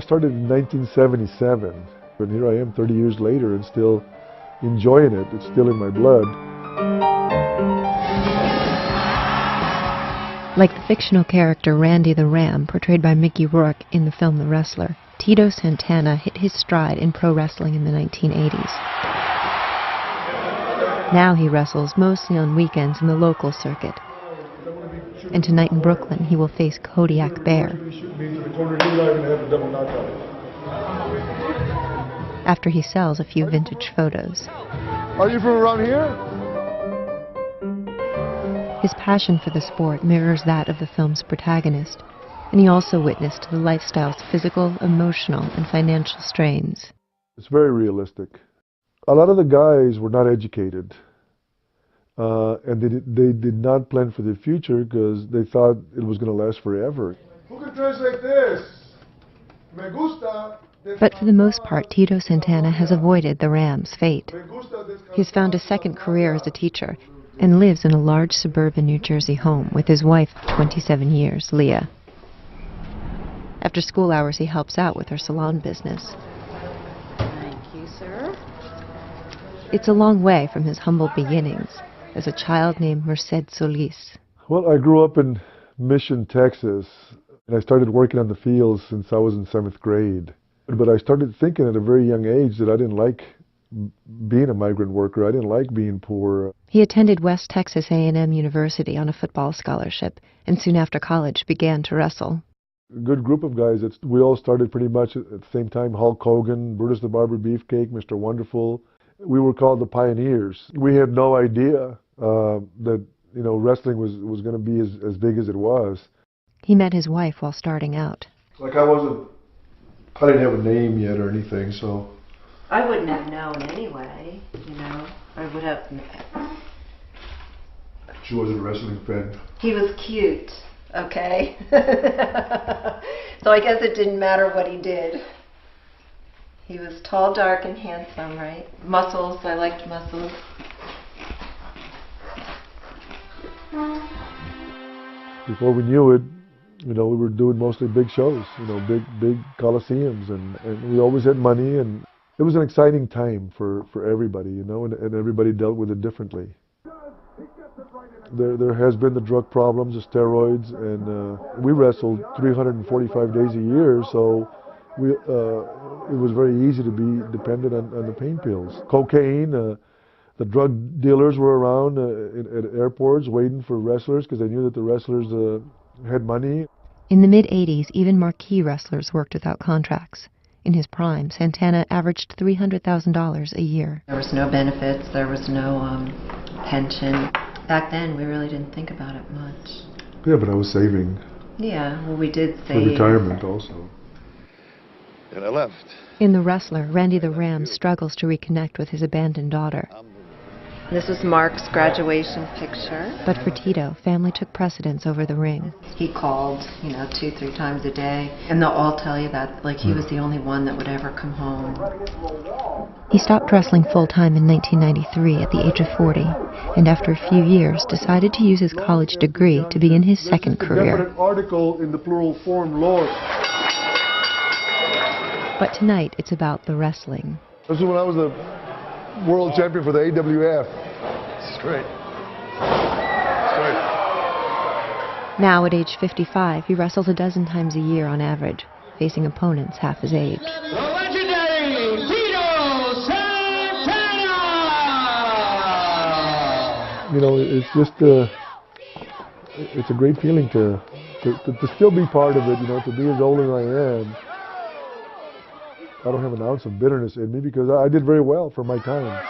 started in 1977, and here I am 30 years later and still enjoying it. It's still in my blood. Like the fictional character Randy the Ram, portrayed by Mickey Rourke in the film The Wrestler, Tito Santana hit his stride in pro wrestling in the 1980s. Now he wrestles mostly on weekends in the local circuit. And tonight in Brooklyn, he will face Kodiak Bear. After he sells a few vintage photos. Are you from around here? His passion for the sport mirrors that of the film's protagonist, and he also witnessed the lifestyle's physical, emotional, and financial strains. It's very realistic. A lot of the guys were not educated, and they did not plan for the future because they thought it was going to last forever. Who can dress like this? Me gusta. But for the most part, Tito Santana has avoided the Rams' fate. He's found a second career as a teacher and lives in a large suburban New Jersey home with his wife of 27 years, Leah. After school hours, he helps out with her salon business. Thank you, sir. It's a long way from his humble beginnings as a child named Merced Solis. Well, I grew up in Mission, Texas, and I started working on the fields since I was in 7th grade. But I started thinking at a very young age that I didn't like being a migrant worker. I didn't like being poor. He attended West Texas A&M University on a football scholarship, and soon after college began to wrestle. A good group of guys. We all started pretty much at the same time. Hulk Hogan, Brutus the Barber Beefcake, Mr. Wonderful. We were called the pioneers. We had no idea that wrestling was going to be as big as it was. He met his wife while starting out. Like I didn't have a name yet or anything, so. I wouldn't have known anyway, I would have. She wasn't a wrestling fan. He was cute, okay? So I guess it didn't matter what he did. He was tall, dark, and handsome, right? Muscles, I liked muscles. Before we knew it, we were doing mostly big shows, big coliseums, and we always had money, and it was an exciting time for everybody, and everybody dealt with it differently. There has been the drug problems, the steroids, and we wrestled 345 days a year, so it was very easy to be dependent on the pain pills. Cocaine, the drug dealers were around at airports waiting for wrestlers because they knew that the wrestlers had money. In the mid-'80s, even marquee wrestlers worked without contracts. In his prime, Santana averaged $300,000 a year. There was no benefits, there was no pension. Back then, we really didn't think about it much. Yeah, but I was saving. Yeah, well, we did For save. retirement also. And I left. In The Wrestler, Randy the Ram struggles to reconnect with his abandoned daughter. This was Mark's graduation picture. But for Tito, family took precedence over the ring. He called, 2-3 times a day. And they'll all tell you that, he was the only one that would ever come home. He stopped wrestling full-time in 1993 at the age of 40, and after a few years decided to use his college degree to begin his second career. Definite article in the plural form, Lord. But tonight, it's about the wrestling. This is when I was the world champion for the AWF. Straight. Now, at age 55, he wrestles a dozen times a year on average, facing opponents half his age. The legendary Tito Santana! It's just it's a great feeling to still be part of it, to be as old as I am. I don't have an ounce of bitterness in me because I did very well for my time.